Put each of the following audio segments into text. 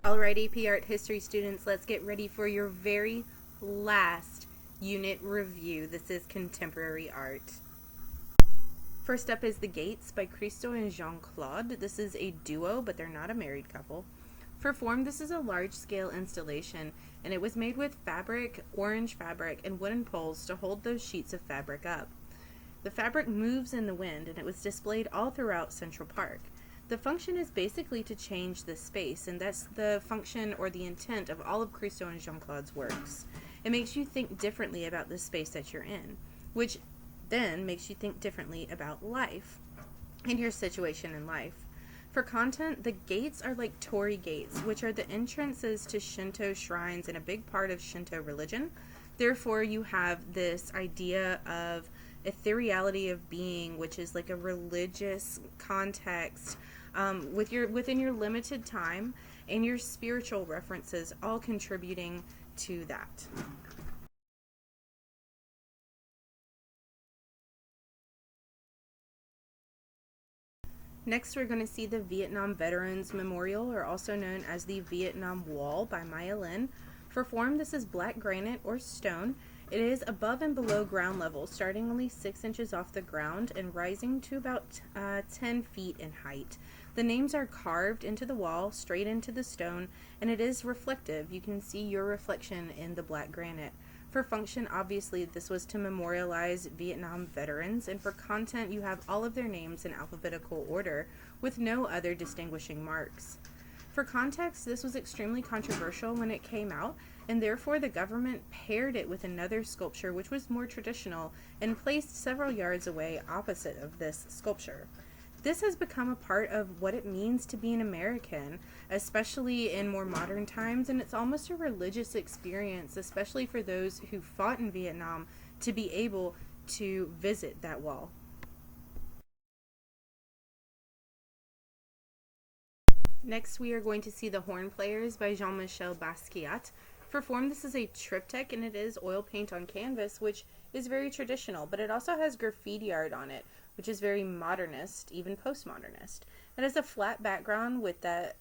Alright, AP Art History students, let's get ready for your very last unit review. This is contemporary art. First up is The Gates by Christo and Jean-Claude. This is a duo, but they're not a married couple. For form, this is a large-scale installation, and it was made with fabric, orange fabric, and wooden poles to hold those sheets of fabric up. The fabric moves in the wind, and it was displayed all throughout Central Park. The function is basically to change the space, and that's the function or the intent of all of Christo and Jean-Claude's works. It makes you think differently about the space that you're in, which then makes you think differently about life and your situation in life. For content, the gates are like torii gates, which are the entrances to Shinto shrines and a big part of Shinto religion. Therefore, you have this idea of ethereality of being, which is like a religious context within your limited time, and your spiritual references all contributing to that. Next, we're going to see the Vietnam Veterans Memorial, or also known as the Vietnam Wall by Maya Lin. For form, this is black granite or stone. It is above and below ground level, starting only 6 inches off the ground and rising to about 10 feet in height. The names are carved into the wall, straight into the stone, and it is reflective. You can see your reflection in the black granite. For function, obviously, this was to memorialize Vietnam veterans, and for content, you have all of their names in alphabetical order, with no other distinguishing marks. For context, this was extremely controversial when it came out, and therefore the government paired it with another sculpture which was more traditional and placed several yards away opposite of this sculpture. This has become a part of what it means to be an American, especially in more modern times, and it's almost a religious experience, especially for those who fought in Vietnam, to be able to visit that wall. Next, we are going to see The Horn Players by Jean-Michel Basquiat. For form, this is a triptych, and it is oil paint on canvas, which is very traditional, but it also has graffiti art on it, which is very modernist, even postmodernist. It has a flat background with that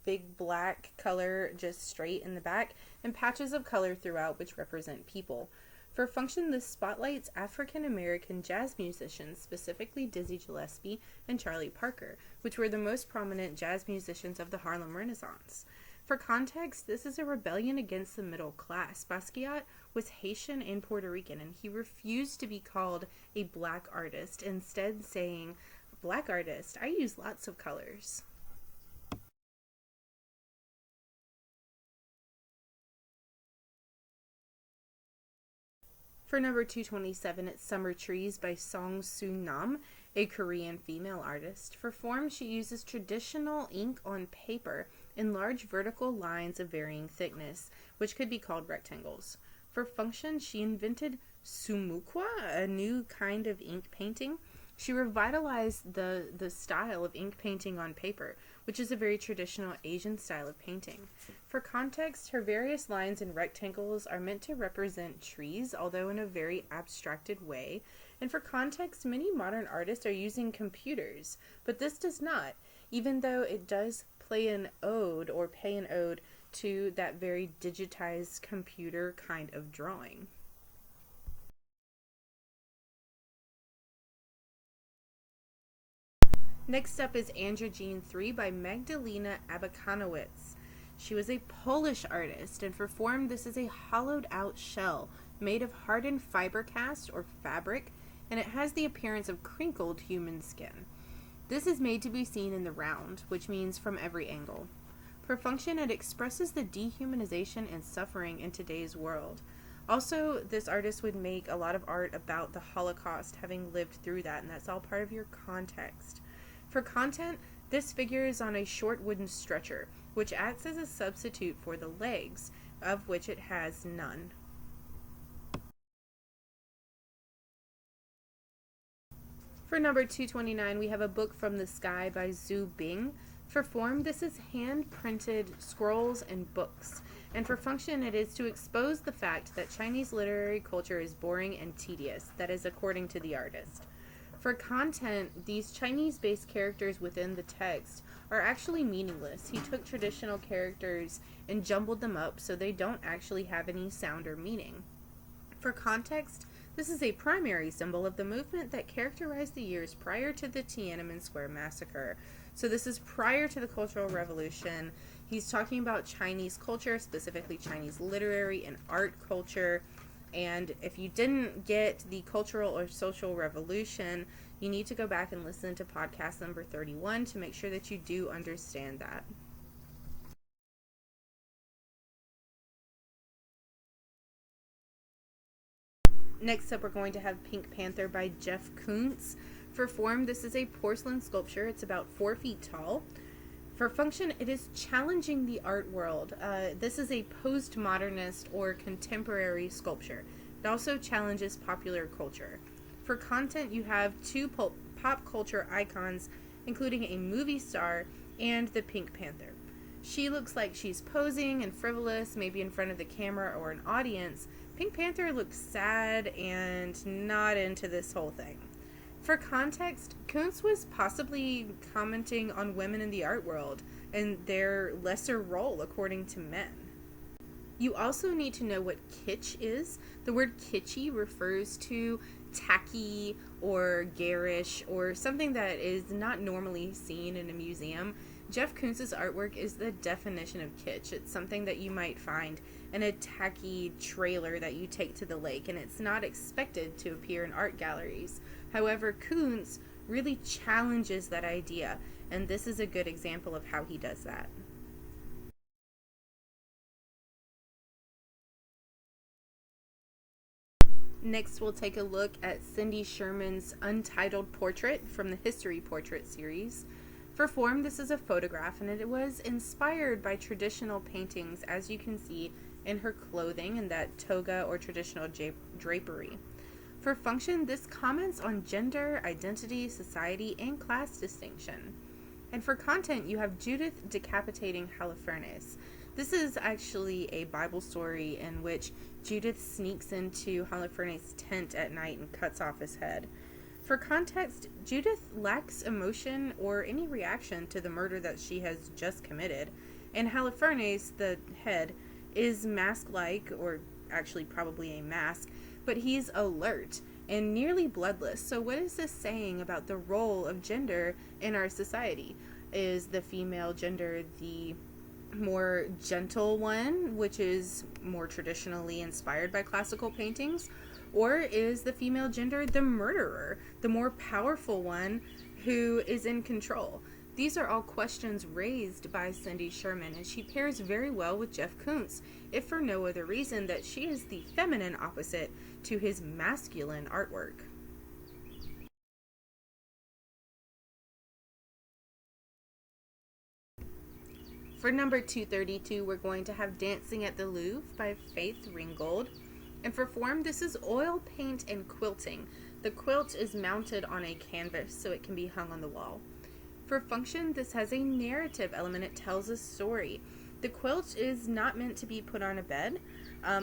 big black color just straight in the back, and patches of color throughout, which represent people. For function, this spotlights African-American jazz musicians, specifically Dizzy Gillespie and Charlie Parker, which were the most prominent jazz musicians of the Harlem Renaissance. For context, this is a rebellion against the middle class. Basquiat was Haitian and Puerto Rican, and he refused to be called a black artist, instead saying, "Black artist, I use lots of colors." For number 227, it's Summer Trees by Song Soon Nam, a Korean female artist. For form, she uses traditional ink on paper in large vertical lines of varying thickness, which could be called rectangles. For function, she invented sumukwa, a new kind of ink painting. She revitalized the style of ink painting on paper, which is a very traditional Asian style of painting. For context, her various lines and rectangles are meant to represent trees, although in a very abstracted way. And for context, many modern artists are using computers, but this does not, even though it does pay an ode to that very digitized computer kind of drawing. Next up is Androgyne 3 by Magdalena Abakanowicz. She was a Polish artist, and for form, this is a hollowed out shell made of hardened fiber cast or fabric, and it has the appearance of crinkled human skin. This is made to be seen in the round, which means from every angle. For function, it expresses the dehumanization and suffering in today's world. Also, this artist would make a lot of art about the Holocaust, having lived through that, and that's all part of your context. For content, this figure is on a short wooden stretcher, which acts as a substitute for the legs, of which it has none. For number 229, we have A Book from the Sky by Zhu Bing. For form, this is hand-printed scrolls and books, and for function, it is to expose the fact that Chinese literary culture is boring and tedious. That is according to the artist. For content, these Chinese-based characters within the text are actually meaningless. He took traditional characters and jumbled them up so they don't actually have any sound or meaning. For context, this is a primary symbol of the movement that characterized the years prior to the Tiananmen Square massacre. So this is prior to the Cultural Revolution. He's talking about Chinese culture, specifically Chinese literary and art culture. And if you didn't get the Cultural or Social Revolution, you need to go back and listen to podcast number 31 to make sure that you do understand that. Next up, we're going to have Pink Panther by Jeff Koons. For form, this is a porcelain sculpture. It's about 4 feet tall. For function, it is challenging the art world. This is a postmodernist or contemporary sculpture. It also challenges popular culture. For content, you have 2 pop culture icons, including a movie star and the Pink Panther. She looks like she's posing and frivolous, maybe in front of the camera or an audience. Pink Panther looks sad and not into this whole thing. For context, Koons was possibly commenting on women in the art world and their lesser role according to men. You also need to know what kitsch is. The word kitschy refers to tacky or garish or something that is not normally seen in a museum. Jeff Koons' artwork is the definition of kitsch. It's something that you might find in a tacky trailer that you take to the lake, and it's not expected to appear in art galleries. However, Koons really challenges that idea, and this is a good example of how he does that. Next, we'll take a look at Cindy Sherman's Untitled Portrait from the History Portrait series. For form, this is a photograph, and it was inspired by traditional paintings, as you can see in her clothing and that toga or traditional drapery. For function, this comments on gender, identity, society, and class distinction. And for content, you have Judith decapitating Holofernes. This is actually a Bible story in which Judith sneaks into Holofernes' tent at night and cuts off his head. For context, Judith lacks emotion or any reaction to the murder that she has just committed, and Holofernes, the head, is mask-like, or actually probably a mask, but he's alert and nearly bloodless. So what is this saying about the role of gender in our society? Is the female gender the more gentle one, which is more traditionally inspired by classical paintings? Or is the female gender the murderer, the more powerful one who is in control? These are all questions raised by Cindy Sherman, and she pairs very well with Jeff Koons, if for no other reason that she is the feminine opposite to his masculine artwork. For number 232, we're going to have Dancing at the Louvre by Faith Ringgold. And for form, this is oil paint and quilting. The quilt is mounted on a canvas so it can be hung on the wall. For function, this has a narrative element. It tells a story. The quilt is not meant to be put on a bed.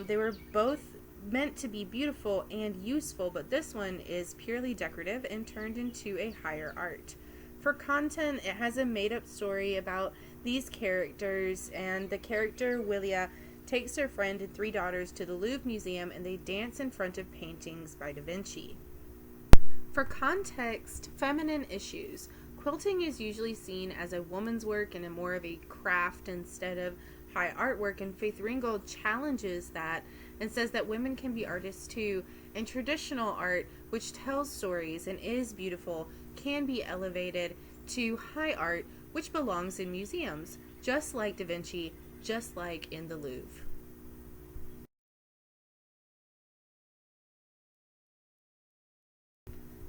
They were both meant to be beautiful and useful, but this one is purely decorative and turned into a higher art. For content, it has a made-up story about these characters, and the character, Willia, takes her friend and 3 daughters to the Louvre Museum, and they dance in front of paintings by Da Vinci. For context, feminine issues. Quilting is usually seen as a woman's work and a more of a craft instead of high artwork, and Faith Ringgold challenges that and says that women can be artists too, and traditional art, which tells stories and is beautiful, can be elevated to high art, which belongs in museums, just like Da Vinci, just like in the Louvre.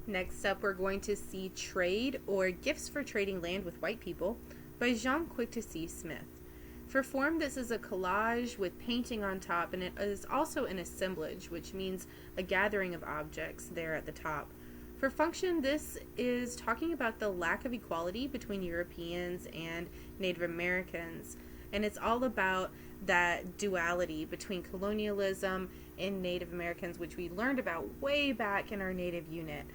Next up, we're going to see Trade, or Gifts for Trading Land with White People, by Jean Quick-to-See Smith. For form, this is a collage with painting on top, and it is also an assemblage, which means a gathering of objects there at the top. For function, this is talking about the lack of equality between Europeans and Native Americans, and it's all about that duality between colonialism and Native Americans, which we learned about way back in our Native unit.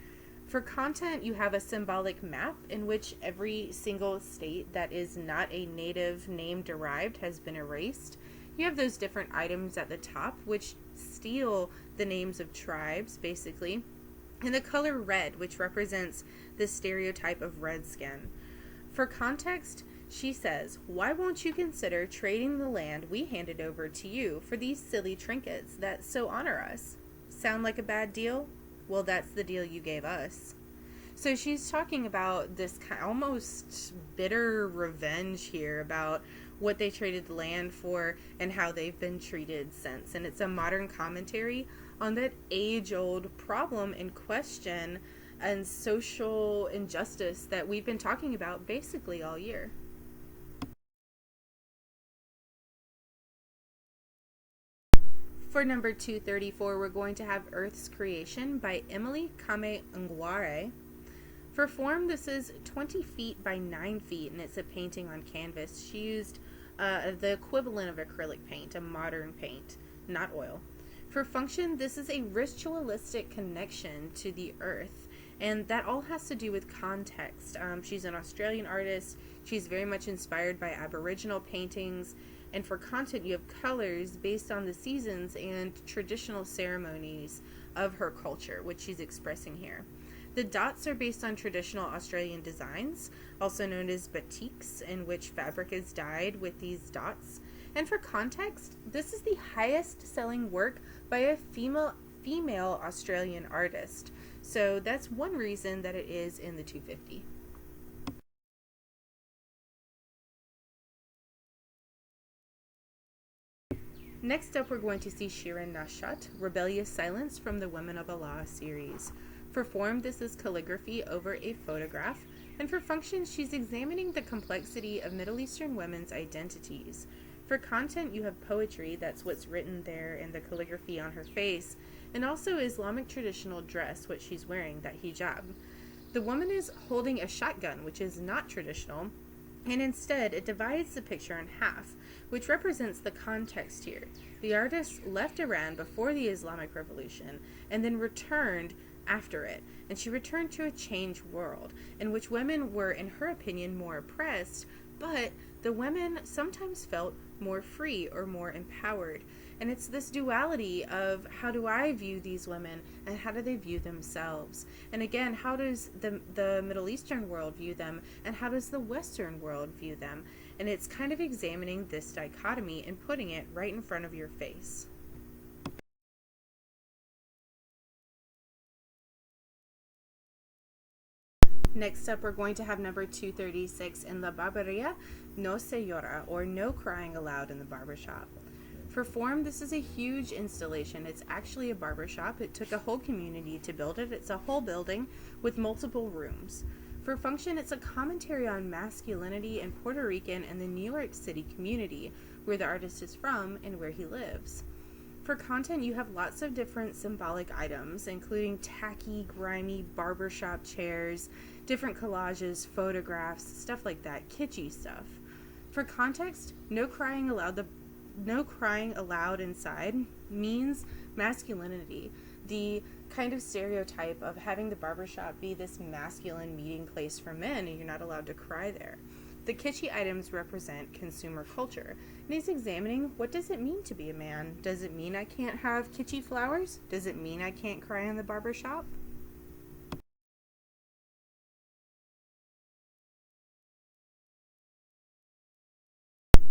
For content, you have a symbolic map in which every single state that is not a native name derived has been erased. You have those different items at the top, which steal the names of tribes, basically. And the color red, which represents the stereotype of red skin. For context, she says, "Why won't you consider trading the land we handed over to you for these silly trinkets that so honor us? Sound like a bad deal? Well, that's the deal you gave us." So she's talking about this almost bitter revenge here about what they traded the land for and how they've been treated since. And it's a modern commentary on that age-old problem and question and social injustice that we've been talking about basically all year. For number 234, we're going to have Earth's Creation by Emily Kame Ngware. For form, this is 20 feet by 9 feet, and it's a painting on canvas. She used the equivalent of acrylic paint, a modern paint, not oil. For function, this is a ritualistic connection to the earth, and that all has to do with context. She's an Australian artist. She's very much inspired by Aboriginal paintings, and for content, you have colors based on the seasons and traditional ceremonies of her culture, which she's expressing here. The dots are based on traditional Australian designs, also known as batiks, in which fabric is dyed with these dots. And for context, this is the highest selling work by a female Australian artist. So that's one reason that it is in the 250. Next up, we're going to see Shirin Nashat, Rebellious Silence from the Women of Allah series. For form, this is calligraphy over a photograph, and for function, she's examining the complexity of Middle Eastern women's identities. For content, you have poetry, that's what's written there in the calligraphy on her face, and also Islamic traditional dress, what she's wearing, that hijab. The woman is holding a shotgun, which is not traditional, and instead it divides the picture in half, which represents the context here. The artist left Iran before the Islamic Revolution and then returned after it, and she returned to a changed world in which women were, in her opinion, more oppressed, but the women sometimes felt more free or more empowered. And it's this duality of how do I view these women and how do they view themselves? And again, how does the Middle Eastern world view them and how does the Western world view them? And it's kind of examining this dichotomy and putting it right in front of your face. Next up, we're going to have number 236 in La Barberia, No Se Llora, or No Crying Aloud in the Barbershop. For form, this is a huge installation. It's actually a barbershop. It took a whole community to build it. It's a whole building with multiple rooms. For function, it's a commentary on masculinity in Puerto Rican and the New York City community, where the artist is from and where he lives. For content, you have lots of different symbolic items, including tacky, grimy barbershop chairs, different collages, photographs, stuff like that, kitschy stuff. For context, no crying aloud inside means masculinity, the kind of stereotype of having the barbershop be this masculine meeting place for men and you're not allowed to cry there. The kitschy items represent consumer culture, and he's examining, what does it mean to be a man? Does it mean I can't have kitschy flowers? Does it mean I can't cry in the barbershop?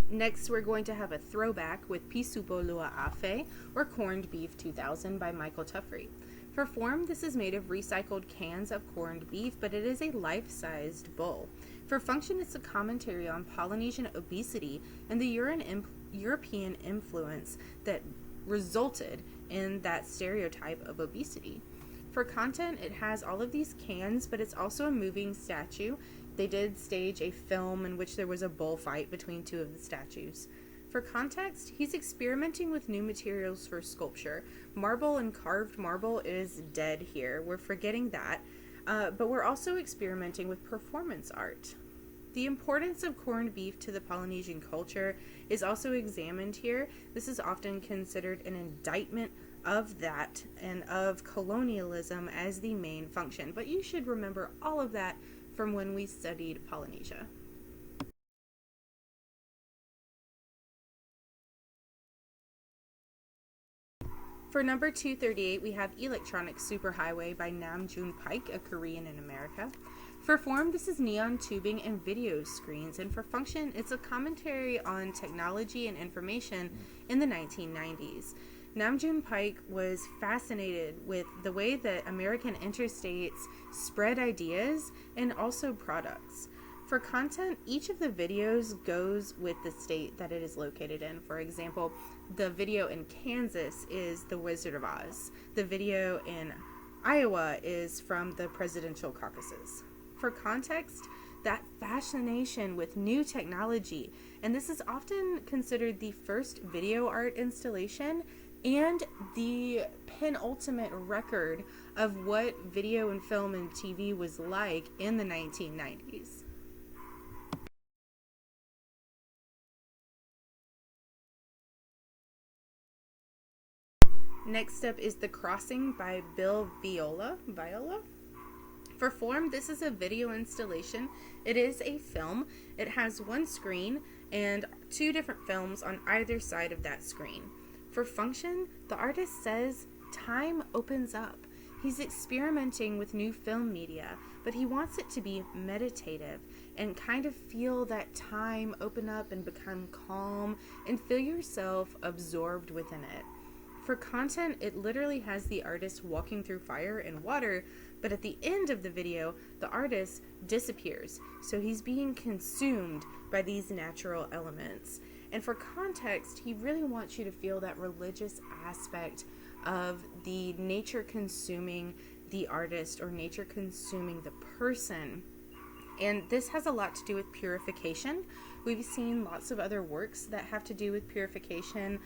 Next, we're going to have a throwback with Pisupo Lua Afe, or Corned Beef 2000 by Michael Tuffrey. For form, this is made of recycled cans of corned beef, but it is a life-sized bowl. For function, it's a commentary on Polynesian obesity and the European influence that resulted in that stereotype of obesity. For content, it has all of these cans, but it's also a moving statue. They did stage a film in which there was a bullfight between two of the statues. For context, he's experimenting with new materials for sculpture. Marble and carved marble is dead here. We're forgetting that. But we're also experimenting with performance art. The importance of corned beef to the Polynesian culture is also examined here. This is often considered an indictment of that and of colonialism as the main function. But you should remember all of that from when we studied Polynesia. For number 238, we have Electronic Superhighway by Nam June Paik, a Korean in America. For form, this is neon tubing and video screens, and for function, it's a commentary on technology and information in the 1990s. Nam June Paik was fascinated with the way that American interstates spread ideas and also products. For content, each of the videos goes with the state that it is located in. For example, the video in Kansas is The Wizard of Oz. The video in Iowa is from the presidential caucuses. For context, that fascination with new technology, and this is often considered the first video art installation and the penultimate record of what video and film and TV was like in the 1990s. Next up is The Crossing by Viola. For form, this is a video installation. It is a film. It has one screen and two different films on either side of that screen. For function, the artist says time opens up. He's experimenting with new film media, but he wants it to be meditative and kind of feel that time open up and become calm and feel yourself absorbed within it. For content, it literally has the artist walking through fire and water, but at the end of the video, the artist disappears, so he's being consumed by these natural elements. And for context, he really wants you to feel that religious aspect of the nature consuming the artist or nature consuming the person. And this has a lot to do with purification. We've seen lots of other works that have to do with purification.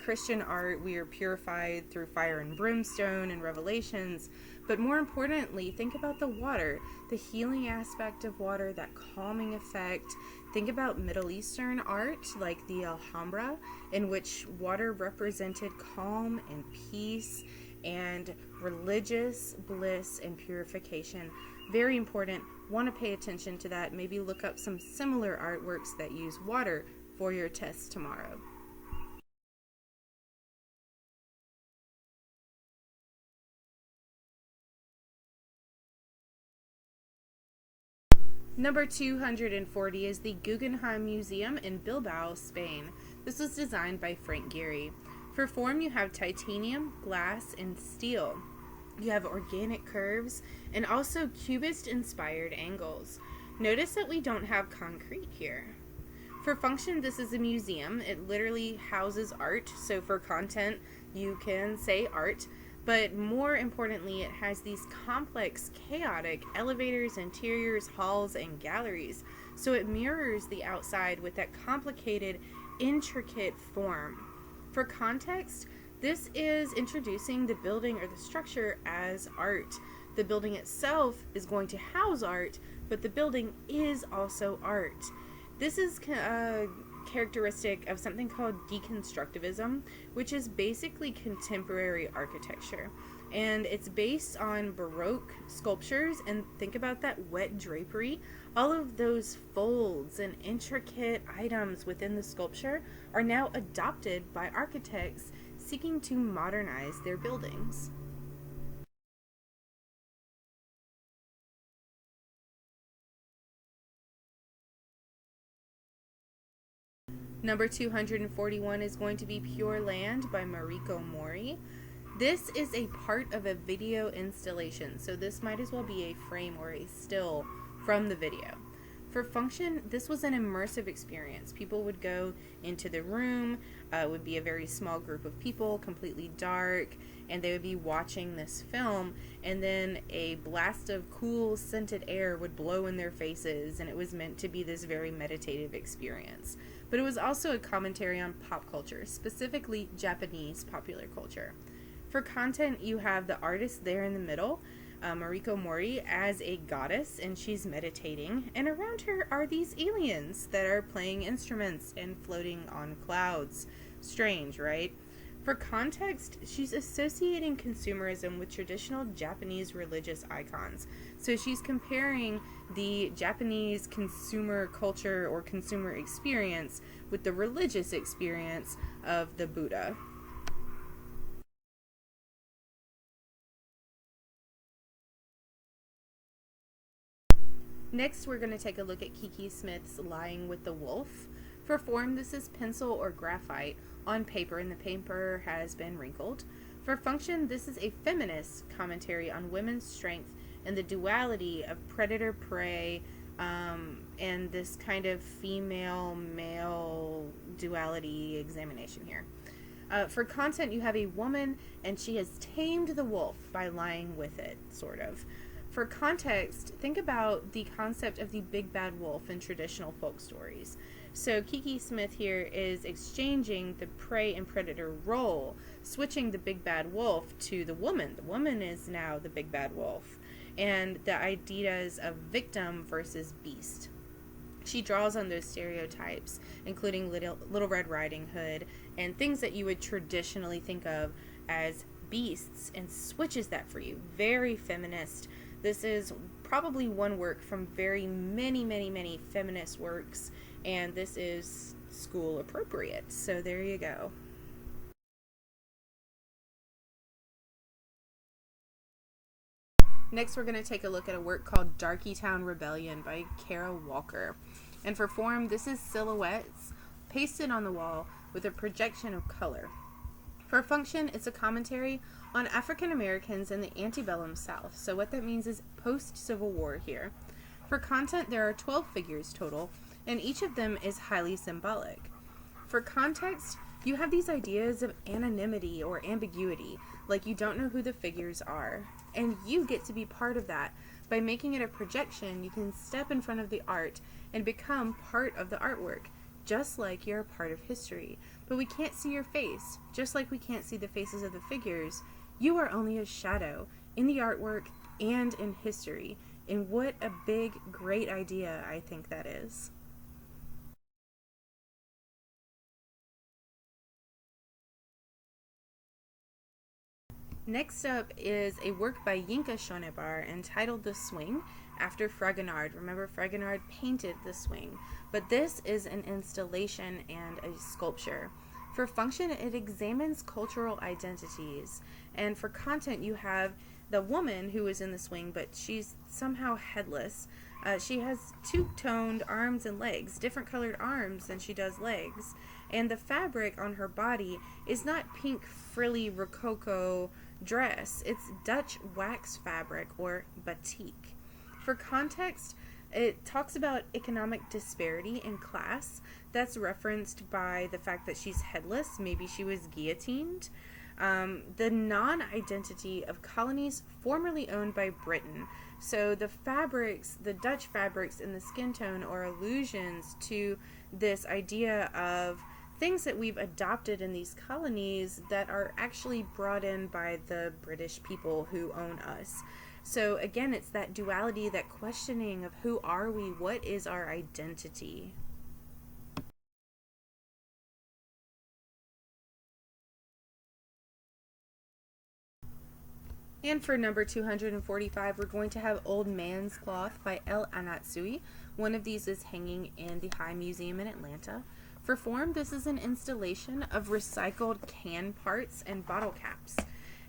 Christian art, we are purified through fire and brimstone and Revelations. But more importantly, think about the water, the healing aspect of water, that calming effect. Think about Middle Eastern art like the Alhambra, in which water represented calm and peace and religious bliss and purification. Very important. Want to pay attention to that. Maybe look up some similar artworks that use water for your test tomorrow. Number 240 is the Guggenheim Museum in Bilbao, Spain. This was designed by Frank Gehry. For form, you have titanium, glass, and steel. You have organic curves and also cubist-inspired angles. Notice that we don't have concrete here. For function, this is a museum. It literally houses art, so for content, you can say art. But more importantly, it has these complex, chaotic elevators, interiors, halls, and galleries. So it mirrors the outside with that complicated, intricate form. For context, this is introducing the building or the structure as art. The building itself is going to house art, but the building is also art. This is characteristic of something called deconstructivism, which is basically contemporary architecture. And it's based on Baroque sculptures, and think about that wet drapery. All of those folds and intricate items within the sculpture are now adopted by architects seeking to modernize their buildings. Number 241 is going to be Pure Land by Mariko Mori. This is a part of a video installation, so this might as well be a frame or a still from the video. For function, this was an immersive experience. People would go into the room, it would be a very small group of people, completely dark, and they would be watching this film, and then a blast of cool scented air would blow in their faces, and it was meant to be this very meditative experience. But it was also a commentary on pop culture, specifically Japanese popular culture. For content, you have the artist there in the middle, Mariko Mori, as a goddess, and she's meditating, and around her are these aliens that are playing instruments and floating on clouds. Strange, right? For context, she's associating consumerism with traditional Japanese religious icons. So she's comparing the Japanese consumer culture or consumer experience with the religious experience of the Buddha. Next, we're going to take a look at Kiki Smith's Lying with the Wolf. For form, this is pencil or graphite on paper, and the paper has been wrinkled. For function, this is a feminist commentary on women's strength and the duality of predator-prey, and this kind of female-male duality examination here. For content, you have a woman, and she has tamed the wolf by lying with it, sort of. For context, think about the concept of the big bad wolf in traditional folk stories. So Kiki Smith here is exchanging the prey and predator role, switching the big bad wolf to the woman. The woman is now the big bad wolf, and the ideas of victim versus beast. She draws on those stereotypes, including Little Red Riding Hood and things that you would traditionally think of as beasts, and switches that for you. Very feminist. This is probably one work from very many feminist works, and this is school appropriate. So there you go. Next, we're going to take a look at a work called Darkytown Rebellion by Kara Walker. And for form, this is silhouettes pasted on the wall with a projection of color. For function, it's a commentary on African Americans in the antebellum South. So what that means is post-Civil War here. For content, there are 12 figures total, and each of them is highly symbolic. For context, you have these ideas of anonymity or ambiguity, like you don't know who the figures are. And you get to be part of that. By making it a projection, you can step in front of the art and become part of the artwork, just like you're a part of history. But we can't see your face, just like we can't see the faces of the figures. You are only a shadow in the artwork and in history. And what a big, great idea I think that is. Next up is a work by Yinka Shonebar entitled The Swing, after Fragonard. Remember, Fragonard painted the swing, but this is an installation and a sculpture. For function, it examines cultural identities, and for content, you have the woman who is in the swing, but she's somehow headless. She has two-toned arms and legs, different colored arms than she does legs, and the fabric on her body is not pink frilly rococo dress. It's Dutch wax fabric or batik. For context, it talks about economic disparity in class. That's referenced by the fact that she's headless. Maybe she was guillotined. The non-identity of colonies formerly owned by Britain. So the fabrics, the Dutch fabrics in the skin tone are allusions to this idea of things that we've adopted in these colonies that are actually brought in by the British people who own us. So again, it's that duality, that questioning of who are we, what is our identity? And for number 245, we're going to have Old Man's Cloth by Anatsui. One of these is hanging in the High Museum in Atlanta. For form, this is an installation of recycled can parts and bottle caps.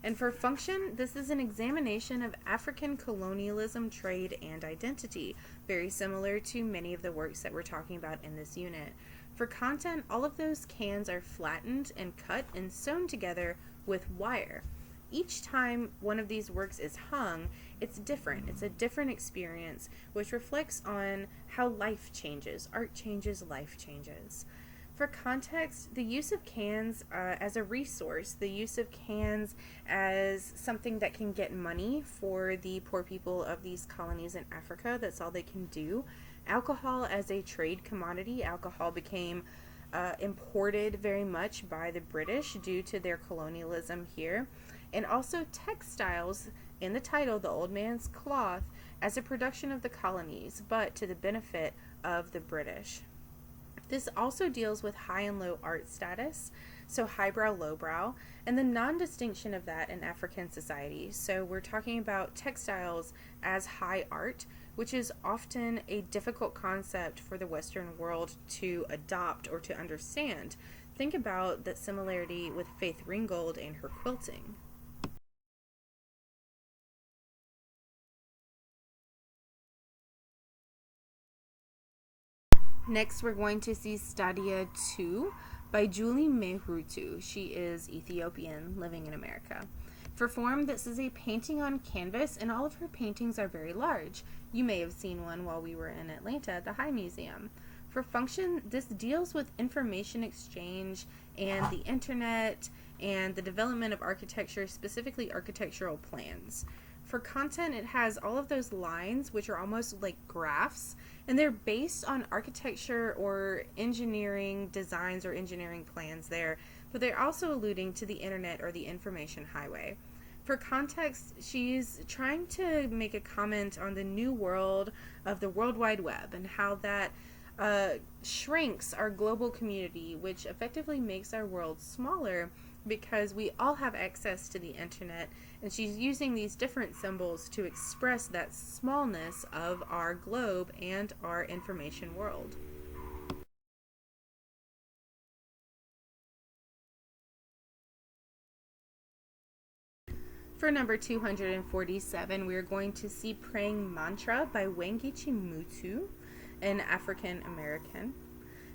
And for function, this is an examination of African colonialism, trade, and identity, very similar to many of the works that we're talking about in this unit. For content, all of those cans are flattened and cut and sewn together with wire. Each time one of these works is hung, it's different. It's a different experience, which reflects on how life changes. Art changes, life changes. For context, the use of cans as a resource, the use of cans as something that can get money for the poor people of these colonies in Africa, that's all they can do. Alcohol as a trade commodity, alcohol became imported very much by the British due to their colonialism here. And also textiles, in the title, The Old Man's Cloth, as a production of the colonies, but to the benefit of the British. This also deals with high and low art status, so highbrow, lowbrow, and the non-distinction of that in African society. So we're talking about textiles as high art, which is often a difficult concept for the Western world to adopt or to understand. Think about that similarity with Faith Ringgold and her quilting. Next, we're going to see Stadia 2 by Julie Mehrutu. She is Ethiopian living in America. For form, this is a painting on canvas, and all of her paintings are very large. You may have seen one while we were in Atlanta at the High Museum. For function, this deals with information exchange and the internet and the development of architecture, specifically architectural plans. For content, it has all of those lines, which are almost like graphs, and they're based on architecture or engineering designs or engineering plans there, but they're also alluding to the internet or the information highway. For context, she's trying to make a comment on the new world of the World Wide Web and how that shrinks our global community, which effectively makes our world smaller because we all have access to the internet, and she's using these different symbols to express that smallness of our globe and our information world. For number 247, we are going to see Praying Mantra by Wangechi Mutu, an African American.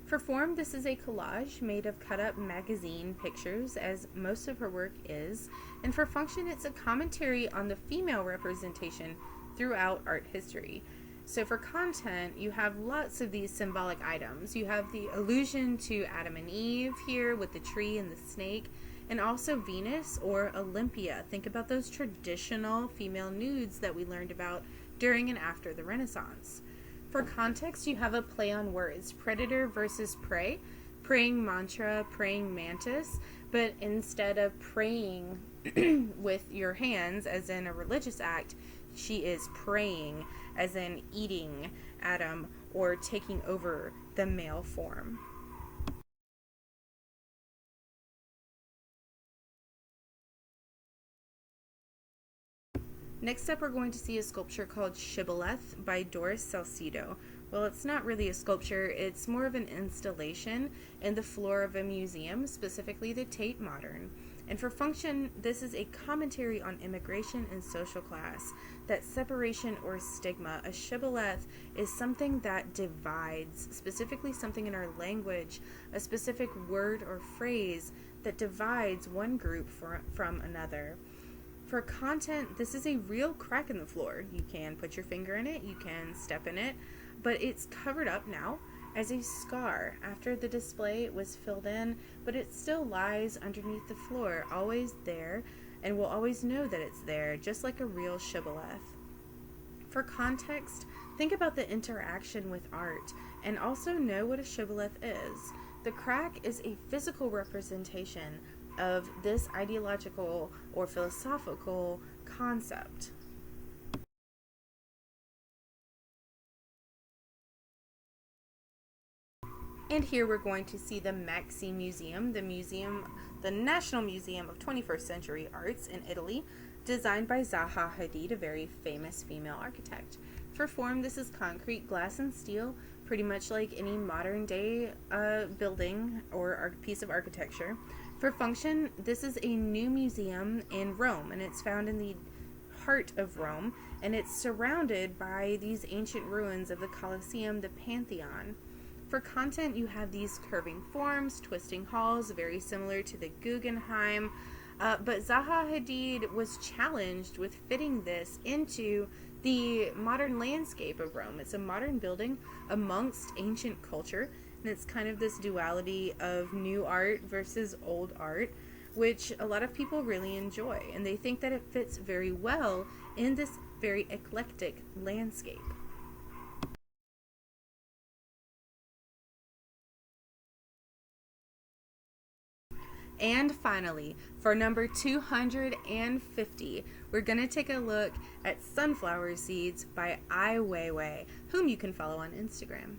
For form, this is a collage made of cut-up magazine pictures, as most of her work is, and for function, it's a commentary on the female representation throughout art history. So for content, you have lots of these symbolic items. You have the allusion to Adam and Eve here with the tree and the snake, and also Venus or Olympia. Think about those traditional female nudes that we learned about during and after the Renaissance. For context, you have a play on words, predator versus prey, praying mantra, praying mantis, but instead of praying with your hands as in a religious act, she is praying as in eating Adam or taking over the male form. Next up, we're going to see a sculpture called Shibboleth by Doris Salcedo. Well, it's not really a sculpture, it's more of an installation in the floor of a museum, specifically the Tate Modern. And for function, this is a commentary on immigration and social class, that separation or stigma. A shibboleth is something that divides, specifically something in our language, a specific word or phrase that divides one group from another. For content, this is a real crack in the floor. You can put your finger in it, you can step in it, but it's covered up now as a scar after the display was filled in, but it still lies underneath the floor, always there, and we'll always know that it's there, just like a real shibboleth. For context, think about the interaction with art, and also know what a shibboleth is. The crack is a physical representation of this ideological or philosophical concept. And here we're going to see the Maxi Museum, the National Museum of 21st Century Arts in Italy, designed by Zaha Hadid, a very famous female architect. For form, this is concrete, glass, and steel, pretty much like any modern day building or piece of architecture. For function, this is a new museum in Rome, and it's found in the heart of Rome, and it's surrounded by these ancient ruins of the Colosseum, the Pantheon. For content, you have these curving forms, twisting halls, very similar to the Guggenheim, but Zaha Hadid was challenged with fitting this into the modern landscape of Rome. It's a modern building amongst ancient culture, and it's kind of this duality of new art versus old art, which a lot of people really enjoy, and they think that it fits very well in this very eclectic landscape. And finally, for number 250, we're going to take a look at Sunflower Seeds by Ai Weiwei, whom you can follow on Instagram.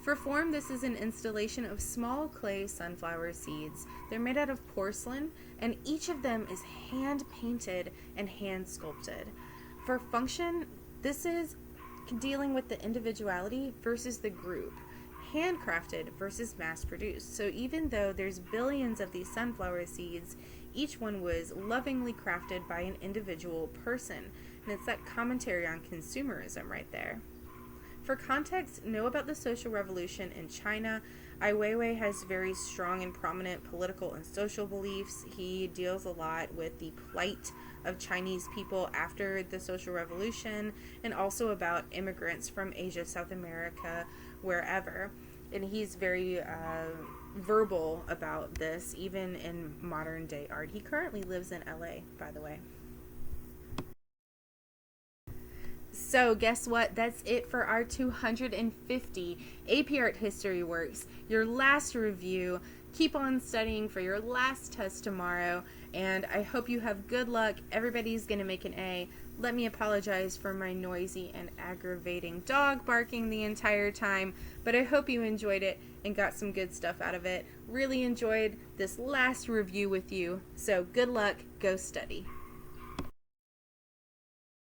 For form, this is an installation of small clay sunflower seeds. They're made out of porcelain, and each of them is hand painted and hand sculpted. For function, this is dealing with the individuality versus the group, handcrafted versus mass produced. So even though there's billions of these sunflower seeds, each one was lovingly crafted by an individual person. And it's that commentary on consumerism right there. For context, know about the social revolution in China. Ai Weiwei has very strong and prominent political and social beliefs. He deals a lot with the plight of Chinese people after the social revolution, and also about immigrants from Asia, South America, wherever. And he's very verbal about this, even in modern day art. He currently lives in LA, by the way. So guess what? That's it for our 250 AP Art History works. Your last review. Keep on studying for your last test tomorrow, and I hope you have good luck. Everybody's going to make an A. Let me apologize for my noisy and aggravating dog barking the entire time, but I hope you enjoyed it and got some good stuff out of it. Really enjoyed this last review with you, so good luck. Go study.